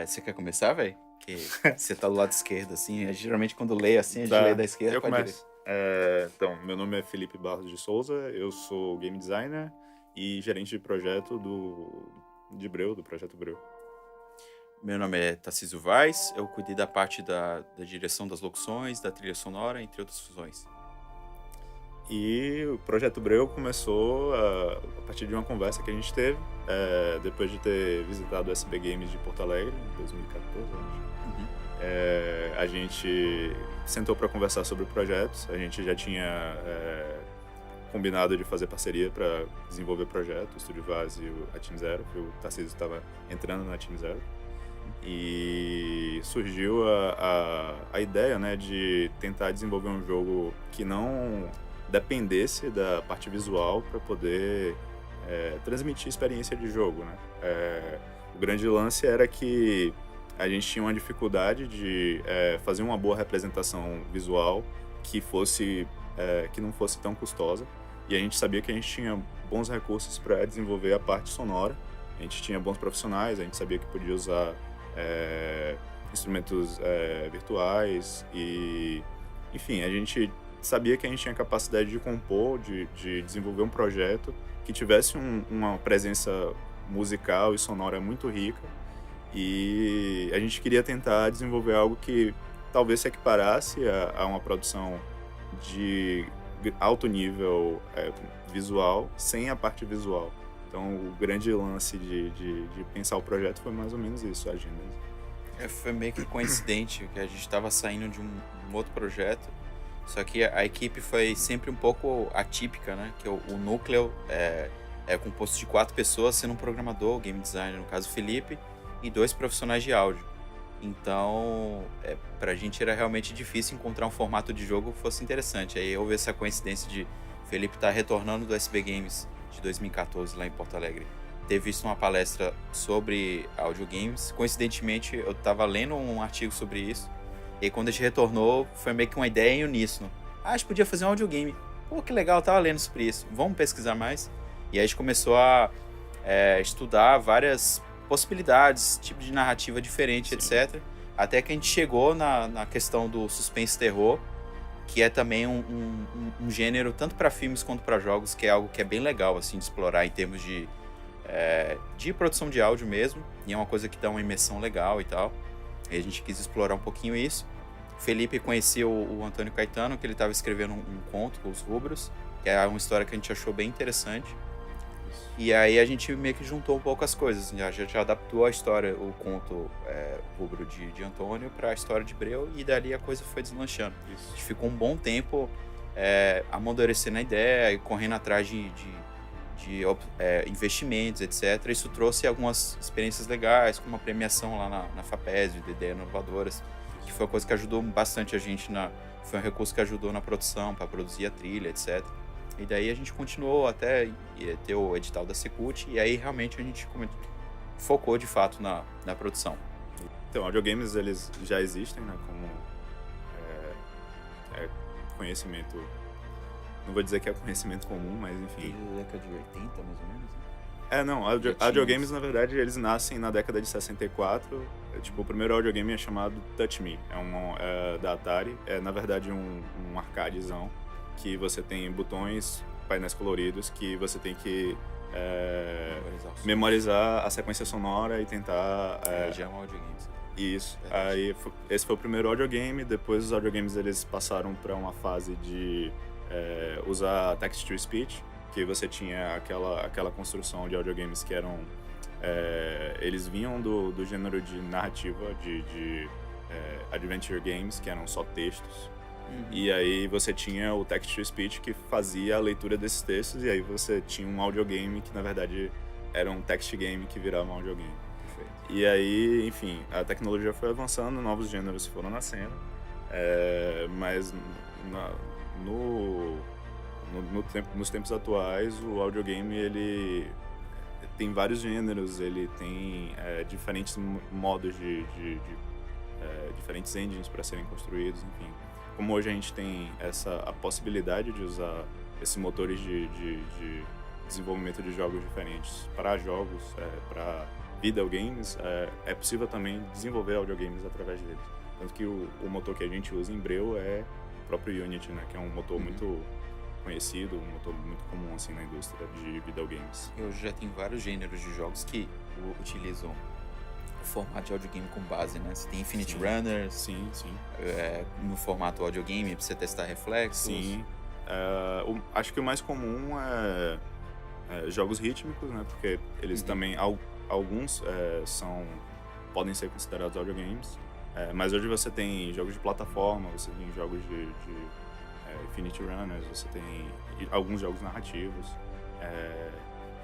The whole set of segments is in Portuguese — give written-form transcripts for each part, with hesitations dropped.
Você quer começar, velho? Que você tá do lado esquerdo, assim. Geralmente quando lê assim, a gente Tá, lê da esquerda eu pra direita. começo. Então, meu nome é Felipe Barros de Souza, eu sou game designer e gerente de projeto de Breu, do projeto Breu. Meu nome é Tarcísio Vaz, eu cuidei da parte da direção das locuções, da trilha sonora, entre outras funções. E o projeto Breu começou a partir de uma conversa que a gente teve, depois de ter visitado o SB Games de Porto Alegre, em 2014, eu acho. Uhum. A gente sentou para conversar sobre projetos, a gente já tinha combinado de fazer parceria para desenvolver projetos, o Estúdio Vaz e a Team Zero, que o Tarcísio estava entrando na Team Zero. E surgiu a ideia, né, de tentar desenvolver um jogo que não dependesse da parte visual para poder transmitir experiência de jogo, né? O grande lance era que a gente tinha uma dificuldade de fazer uma boa representação visual que não fosse tão custosa, e a gente sabia que a gente tinha bons recursos para desenvolver a parte sonora. A gente tinha bons profissionais, a gente sabia que podia usar instrumentos virtuais e, enfim, a gente sabia que a gente tinha capacidade de compor, de desenvolver um projeto que tivesse uma presença musical e sonora muito rica, e a gente queria tentar desenvolver algo que talvez se equiparasse a uma produção de alto nível visual, sem a parte visual. Então, o grande lance de pensar o projeto foi mais ou menos isso, a agenda. Foi meio que coincidente que a gente estava saindo de um outro projeto, só que a equipe foi sempre um pouco atípica, né? Que o núcleo é composto de 4 pessoas, sendo um programador, game designer, no caso Felipe, e 2 profissionais de áudio. Então, pra gente era realmente difícil encontrar um formato de jogo que fosse interessante. Aí houve essa coincidência de Felipe estar retornando do SB Games de 2014 lá em Porto Alegre, ter visto uma palestra sobre audiogames. Coincidentemente, eu estava lendo um artigo sobre isso. E aí, quando a gente retornou, foi meio que uma ideia em uníssono. A gente podia fazer um audiogame. Pô, que legal, eu tava lendo sobre isso. Vamos pesquisar mais? E aí a gente começou a estudar várias possibilidades, tipo de narrativa diferente, Sim. etc. Até que a gente chegou na questão do suspense terror, que é também um gênero tanto para filmes quanto para jogos, que é algo que é bem legal assim de explorar em termos de produção de áudio mesmo, e é uma coisa que dá uma imersão legal e tal. E a gente quis explorar um pouquinho isso. Felipe conhecia o Antônio Caetano, que ele estava escrevendo um conto com os rubros, que é uma história que a gente achou bem interessante. E aí a gente meio que juntou um pouco as coisas. A gente já adaptou a história, o conto rubro de Antônio para a história de Breu, e dali a coisa foi deslanchando. Isso. A gente ficou um bom tempo amadurecendo a ideia e correndo atrás de investimentos, etc. Isso trouxe algumas experiências legais, como uma premiação lá na FAPESB, de ideias inovadoras, que foi uma coisa que ajudou bastante a gente, foi um recurso que ajudou na produção, para produzir a trilha, etc. E daí a gente continuou até ter o edital da Secult, e aí realmente a gente focou de fato na produção. Então, audiogames, eles já existem, né, como conhecimento. Não vou dizer que é conhecimento comum, mas enfim. Desde a década de 80, mais ou menos, né? Não, audiogames, na verdade, eles nascem na década de 64. Tipo, o primeiro audiogame é chamado Touch Me, da Atari. É, na verdade, um arcadezão, que você tem botões, painéis coloridos, que você tem que memorizar a sequência sonora e tentar... já é um audiogame. Isso. Aí, esse foi o primeiro audiogame. Depois os audiogames eles passaram para uma fase de usar text-to-speech, que você tinha aquela construção de audiogames que eram... eles vinham do gênero de narrativa, de adventure games, que eram só textos. Uhum. E aí você tinha o text-to-speech, que fazia a leitura desses textos, e aí você tinha um audiogame que, na verdade, era um text game que virava um audiogame. Perfeito. E aí, enfim, a tecnologia foi avançando, novos gêneros foram nascendo, mas nos tempos atuais, o audiogame, ele tem vários gêneros, ele tem diferentes modos diferentes engines para serem construídos, enfim. Como hoje a gente tem a possibilidade de usar esses motores de desenvolvimento de jogos diferentes para jogos, para video games, é possível também desenvolver audiogames através deles. Tanto que o motor que a gente usa em Breu é o próprio Unity, né? Que é um motor muito conhecido, um motor muito comum assim na indústria de videogames. Eu já tenho vários gêneros de jogos que utilizam o formato de audiogame como base, né? Você tem Infinite Runners, Sim. no formato audiogame pra você testar reflexos. Sim. Acho que o mais comum é jogos rítmicos, né? Porque eles também, alguns podem ser considerados audiogames. Mas hoje você tem jogos de plataforma, você tem jogos de Infinite Runners, você tem alguns jogos narrativos.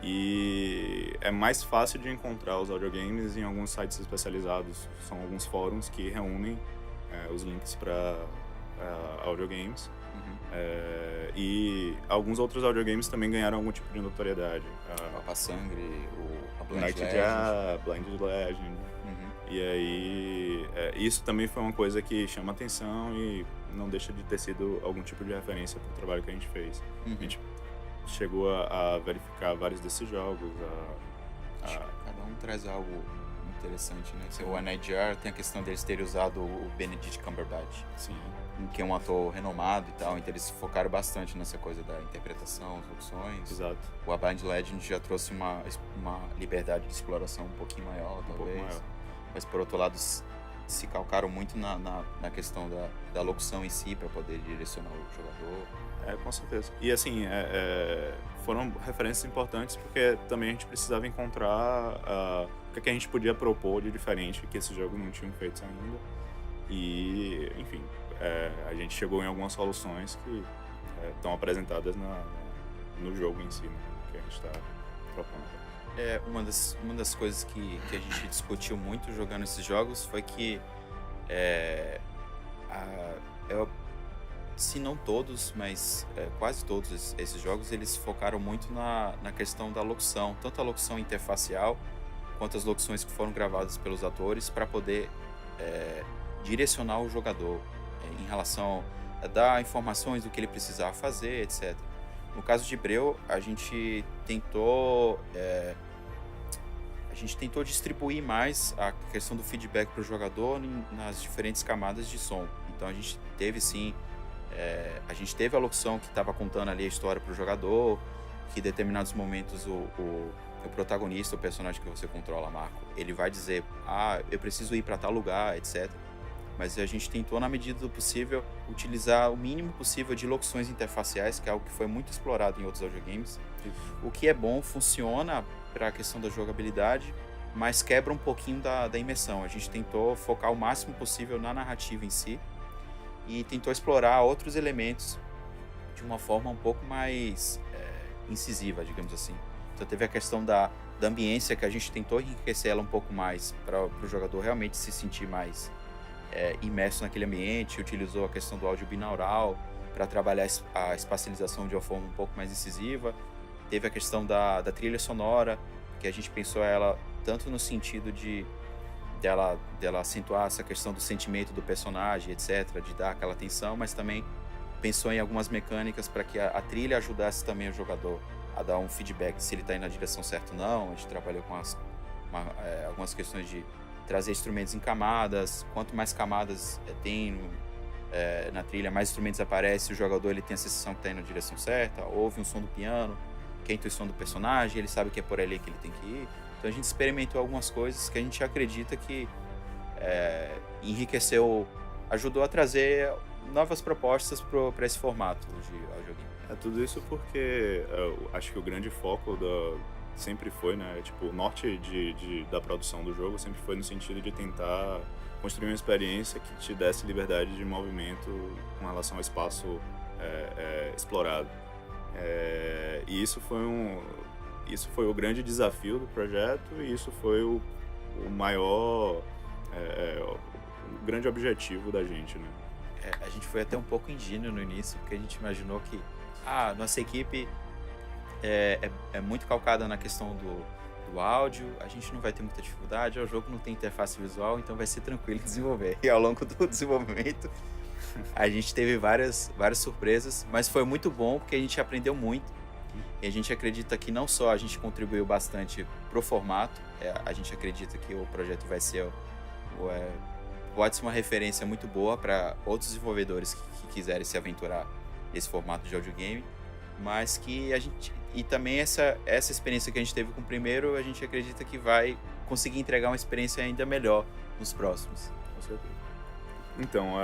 E é mais fácil de encontrar os audiogames em alguns sites especializados. São alguns fóruns que reúnem os links para audiogames. E alguns outros audiogames também ganharam algum tipo de notoriedade. Papa Sangre, a Blind Night Legend. Blind Legend. E aí, isso também foi uma coisa que chama atenção e não deixa de ter sido algum tipo de referência para o trabalho que a gente fez. A gente chegou a verificar vários desses jogos. Cada um traz algo interessante, né? O Anidjar tem a questão deles terem usado o Benedict Cumberbatch. Sim. Que é um ator renomado e tal, então eles focaram bastante nessa coisa da interpretação, as locuções. Exato. O A Blind Legend já trouxe uma liberdade de exploração um pouquinho maior, talvez. Mas, por outro lado, se calcaram muito na questão da locução em si, para poder direcionar o jogador. Com certeza. E, assim, foram referências importantes porque também a gente precisava encontrar o que a gente podia propor de diferente que esses jogos não tinham feito ainda. E, enfim, a gente chegou em algumas soluções que estão apresentadas no jogo em si, né, que a gente está propondo. Uma das coisas que a gente discutiu muito jogando esses jogos foi que se não todos, mas quase todos esses jogos, eles focaram muito na questão da locução, tanto a locução interfacial quanto as locuções que foram gravadas pelos atores para poder direcionar o jogador em relação a dar informações do que ele precisava fazer, etc. No caso de Breu, a gente tentou distribuir mais a questão do feedback para o jogador nas diferentes camadas de som. Então a gente teve sim, a gente teve a locução que estava contando ali a história para o jogador, que em determinados momentos o protagonista, o personagem que você controla, Marco, ele vai dizer, eu preciso ir para tal lugar, etc. Mas a gente tentou, na medida do possível, utilizar o mínimo possível de locuções interfaciais, que é algo que foi muito explorado em outros audiogames. O que é bom, funciona para a questão da jogabilidade, mas quebra um pouquinho da imersão. A gente tentou focar o máximo possível na narrativa em si e tentou explorar outros elementos de uma forma um pouco mais incisiva, digamos assim. Então teve a questão da ambiência, que a gente tentou enriquecer ela um pouco mais para o jogador realmente se sentir mais imerso naquele ambiente. Utilizou a questão do áudio binaural para trabalhar a espacialização de uma forma um pouco mais incisiva. Teve a questão da trilha sonora, que a gente pensou ela tanto no sentido dela acentuar essa questão do sentimento do personagem, etc., de dar aquela tensão, mas também pensou em algumas mecânicas para que a trilha ajudasse também o jogador a dar um feedback se ele está indo na direção certa ou não. A gente trabalhou com algumas questões de trazer instrumentos em camadas. Quanto mais camadas tem na trilha, mais instrumentos aparecem, o jogador ele tem a sensação que está indo na direção certa, ouve um som do piano, que é a intuição do personagem, ele sabe que é por ali que ele tem que ir. Então a gente experimentou algumas coisas que a gente acredita que enriqueceu, ajudou a trazer novas propostas para esse formato de audiogame. Tudo isso porque eu acho que o grande foco sempre foi, né, tipo, o norte da produção do jogo sempre foi no sentido de tentar construir uma experiência que te desse liberdade de movimento com relação ao espaço explorado. E isso foi o grande desafio do projeto, e isso foi o maior, o grande objetivo da gente, né? A gente foi até um pouco ingênuo no início, porque a gente imaginou que nossa equipe é muito calcada na questão do áudio, a gente não vai ter muita dificuldade, o jogo não tem interface visual, então vai ser tranquilo desenvolver. E ao longo do desenvolvimento, a gente teve várias surpresas, mas foi muito bom porque a gente aprendeu muito. E a gente acredita que não só a gente contribuiu bastante pro formato. A gente acredita que o projeto vai ser pode ser uma referência muito boa para outros desenvolvedores que quiserem se aventurar nesse formato de audiogame, mas que a gente... E também essa experiência que a gente teve com o primeiro, a gente acredita que vai conseguir entregar uma experiência ainda melhor nos próximos. Com certeza. Então,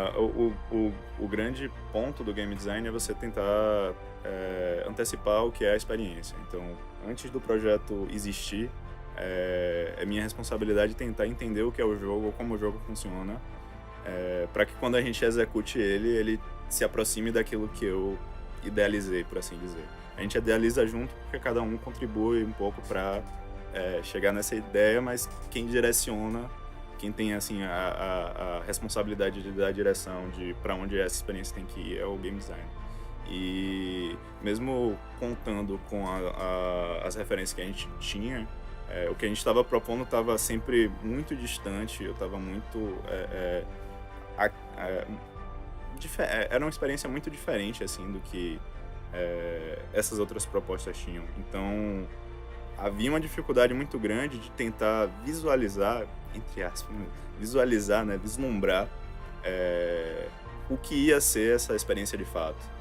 o grande ponto do game design é você tentar antecipar o que é a experiência. Então, antes do projeto existir, é minha responsabilidade tentar entender o que é o jogo, como o jogo funciona, para que quando a gente execute ele se aproxime daquilo que eu idealizei, por assim dizer. A gente idealiza junto porque cada um contribui um pouco para chegar nessa ideia, mas quem direciona, quem tem assim a responsabilidade de dar a direção de para onde essa experiência tem que ir é o game design. E mesmo contando com as referências que a gente tinha, o que a gente estava propondo estava sempre muito distante, eu estava muito... era uma experiência muito diferente assim, do que essas outras propostas tinham. Então, havia uma dificuldade muito grande de tentar visualizar, entre aspas, visualizar, né, vislumbrar o que ia ser essa experiência de fato.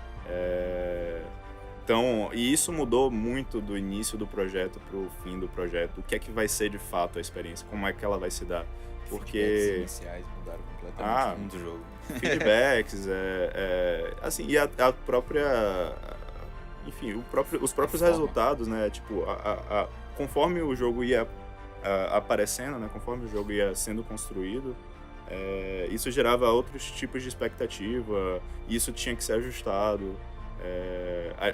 Então, e isso mudou muito do início do projeto para o fim do projeto. O que é que vai ser de fato a experiência? Como é que ela vai se dar? Porque feedbacks iniciais mudaram completamente o mundo do jogo. Feedbacks, assim, e a própria, enfim, os próprios resultados, né? Tipo, conforme o jogo ia aparecendo, né? Conforme o jogo ia sendo construído, isso gerava outros tipos de expectativa, e isso tinha que ser ajustado.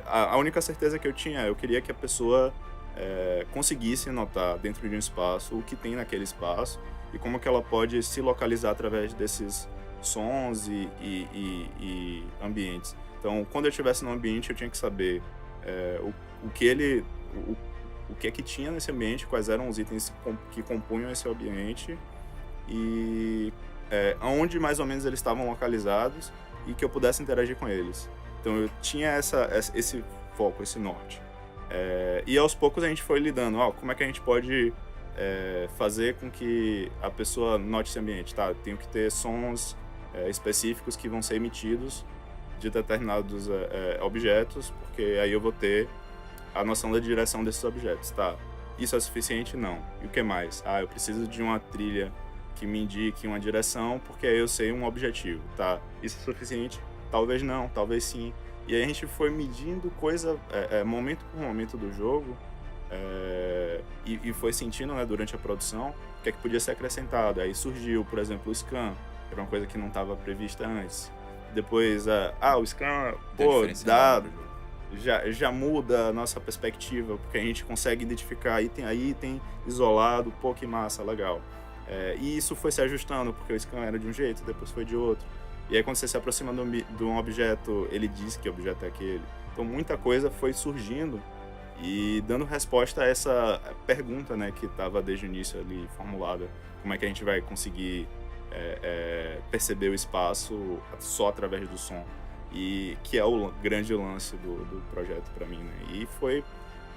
A única certeza que eu queria que a pessoa conseguisse notar dentro de um espaço o que tem naquele espaço e como que ela pode se localizar através desses sons e ambientes. Então, quando eu estivesse no ambiente, eu tinha que saber o que é que tinha nesse ambiente, quais eram os itens que compunham esse ambiente e onde mais ou menos eles estavam localizados e que eu pudesse interagir com eles. Então eu tinha esse foco, esse norte. E aos poucos a gente foi lidando, como é que a gente pode fazer com que a pessoa note esse ambiente? Tá, tenho que ter sons específicos que vão ser emitidos de determinados objetos, porque aí eu vou ter a noção da direção desses objetos. Tá, isso é suficiente? Não. E o que mais? Eu preciso de uma trilha que me indique uma direção, porque aí eu sei um objetivo. Tá, isso é suficiente? Talvez não, talvez sim. E aí a gente foi medindo coisa, momento por momento do jogo, e foi sentindo, né, durante a produção o que é que podia ser acrescentado. Aí surgiu, por exemplo, o scan, que era uma coisa que não estava prevista antes. Depois, o scan, já muda a nossa perspectiva, porque a gente consegue identificar item a item isolado, que massa, legal. E isso foi se ajustando, porque o scan era de um jeito, depois foi de outro. E aí quando você se aproxima de um objeto, ele diz que objeto é aquele. Então muita coisa foi surgindo e dando resposta a essa pergunta, né, que estava desde o início ali formulada. Como é que a gente vai conseguir perceber o espaço só através do som? E que é o grande lance do projeto para mim, né? E foi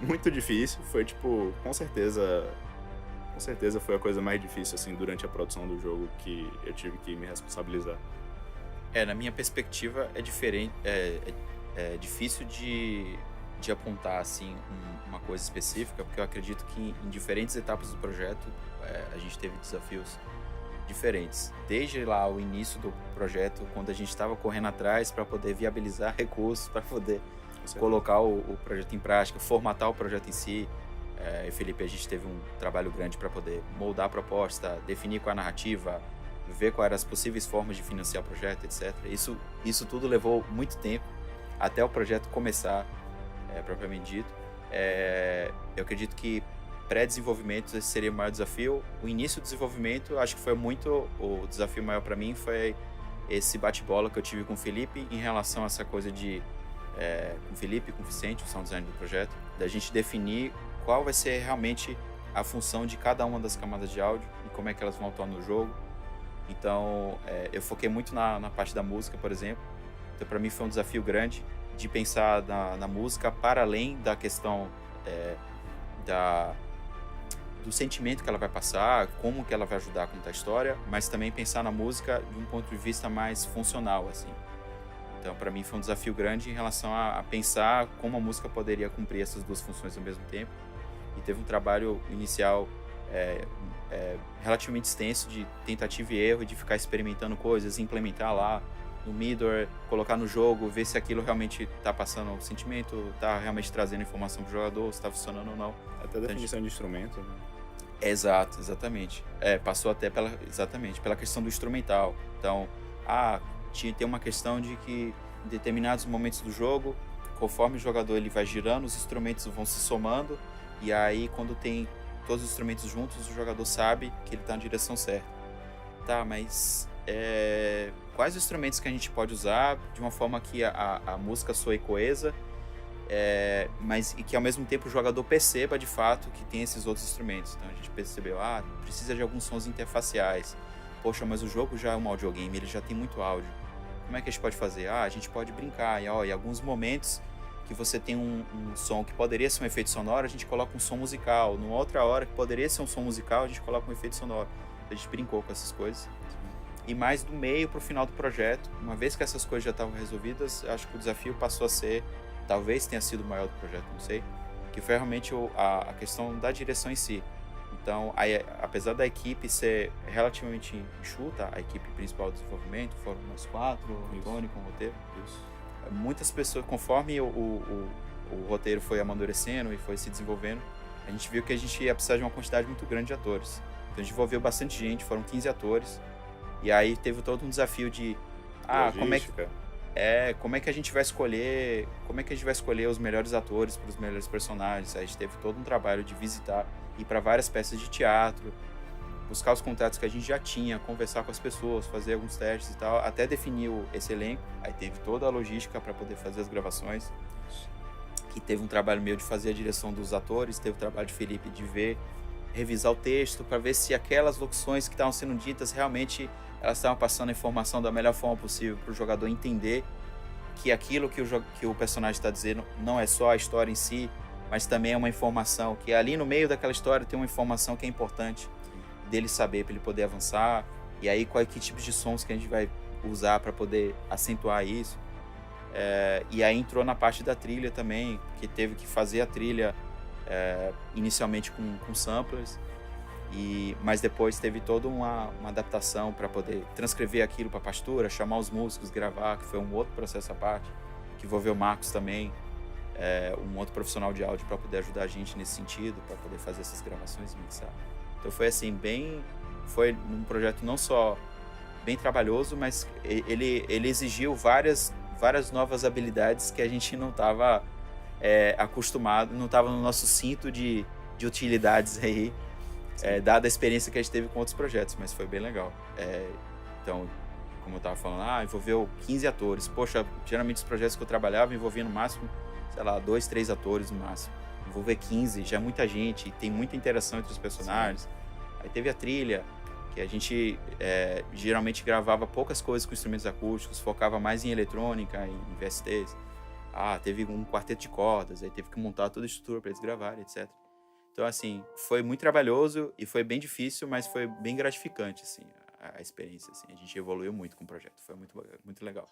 muito difícil, foi tipo, com certeza foi a coisa mais difícil assim durante a produção do jogo que eu tive que me responsabilizar. Na minha perspectiva é diferente, é difícil de apontar assim uma coisa específica, porque eu acredito que em diferentes etapas do projeto a gente teve desafios diferentes. Desde lá o início do projeto, quando a gente estava correndo atrás para poder viabilizar recursos, para poder colocar o projeto em prática, formatar o projeto em si. E Felipe, a gente teve um trabalho grande para poder moldar a proposta, definir qual a narrativa, ver quais eram as possíveis formas de financiar o projeto, etc. Isso tudo levou muito tempo até o projeto começar, propriamente dito. Eu acredito que pré-desenvolvimento esse seria o maior desafio. O início do desenvolvimento, acho que foi muito o desafio maior para mim, foi esse bate-bola que eu tive com o Felipe em relação a essa coisa de com o Felipe, com o Vicente, o sound design do projeto, da gente definir qual vai ser realmente a função de cada uma das camadas de áudio e como é que elas vão atuar no jogo. Então, eu foquei muito na parte da música, por exemplo. Então, para mim foi um desafio grande de pensar na música para além da questão do sentimento que ela vai passar, como que ela vai ajudar a contar a história, mas também pensar na música de um ponto de vista mais funcional, assim. Então, para mim, foi um desafio grande em relação a pensar como a música poderia cumprir essas duas funções ao mesmo tempo. E teve um trabalho inicial é, relativamente extenso de tentativa e erro, de ficar experimentando coisas, implementar lá no middleware, colocar no jogo, ver se aquilo realmente está passando o sentimento, está realmente trazendo informação para o jogador, se está funcionando ou não. Até a definição de instrumento, né? Exato, exatamente. Passou até pela questão do instrumental. Então, tem uma questão de que em determinados momentos do jogo, conforme o jogador ele vai girando, os instrumentos vão se somando, e aí quando tem todos os instrumentos juntos, o jogador sabe que ele está na direção certa. Tá, mas quais instrumentos que a gente pode usar de uma forma que a música soe coesa, mas e que ao mesmo tempo o jogador perceba de fato que tem esses outros instrumentos. Então a gente percebeu, precisa de alguns sons interfaciais. Poxa, mas o jogo já é um audiogame, ele já tem muito áudio. Como é que a gente pode fazer? A gente pode brincar, e em alguns momentos que você tem um som que poderia ser um efeito sonoro, a gente coloca um som musical. Numa outra hora que poderia ser um som musical, a gente coloca um efeito sonoro. A gente brincou com essas coisas. E mais do meio para o final do projeto, uma vez que essas coisas já estavam resolvidas, acho que o desafio passou a ser, talvez tenha sido o maior do projeto, não sei, que foi realmente a questão da direção em si. Então, apesar da equipe ser relativamente enxuta, a equipe principal de desenvolvimento, foram nós 4, o Antônio com o roteiro, muitas pessoas, conforme o roteiro foi amadurecendo e foi se desenvolvendo, a gente viu que a gente ia precisar de uma quantidade muito grande de atores. Então a gente envolveu bastante gente, foram 15 atores, e aí teve todo um desafio de como é que a gente vai escolher os melhores atores para os melhores personagens. Aí a gente teve todo um trabalho de visitar, ir para várias peças de teatro, buscar os contatos que a gente já tinha, conversar com as pessoas, fazer alguns testes e tal, até definir esse elenco. Aí teve toda a logística para poder fazer as gravações, que teve um trabalho meu de fazer a direção dos atores, teve o trabalho de Felipe de revisar o texto para ver se aquelas locuções que estavam sendo ditas realmente elas estavam passando a informação da melhor forma possível para o jogador entender que aquilo que o personagem está dizendo não é só a história em si, mas também é uma informação, que ali no meio daquela história tem uma informação que é importante dele saber, para ele poder avançar, e aí que tipos de sons que a gente vai usar para poder acentuar isso. E aí entrou na parte da trilha também, que teve que fazer a trilha inicialmente com samplers, mas depois teve toda uma adaptação para poder transcrever aquilo para partitura, chamar os músicos, gravar, que foi um outro processo à parte, que envolveu o Marcos também, um outro profissional de áudio para poder ajudar a gente nesse sentido, para poder fazer essas gravações e mixar. Então foi assim, foi um projeto não só bem trabalhoso, mas ele exigiu várias novas habilidades que a gente não estava acostumado, não estava no nosso cinto de utilidades aí, dada a experiência que a gente teve com outros projetos, mas foi bem legal. Então, como eu estava falando, envolveu 15 atores. Poxa, geralmente os projetos que eu trabalhava envolviam no máximo, 2, 3 atores no máximo. Envolver 15 já é muita gente, tem muita interação entre os personagens. Sim. Aí teve a trilha, que a gente geralmente gravava poucas coisas com instrumentos acústicos, focava mais em eletrônica, em VSTs. Teve um quarteto de cordas, aí teve que montar toda a estrutura para eles gravarem, etc. Então, assim, foi muito trabalhoso e foi bem difícil, mas foi bem gratificante, assim, a experiência, assim. A gente evoluiu muito com o projeto, foi muito, muito legal.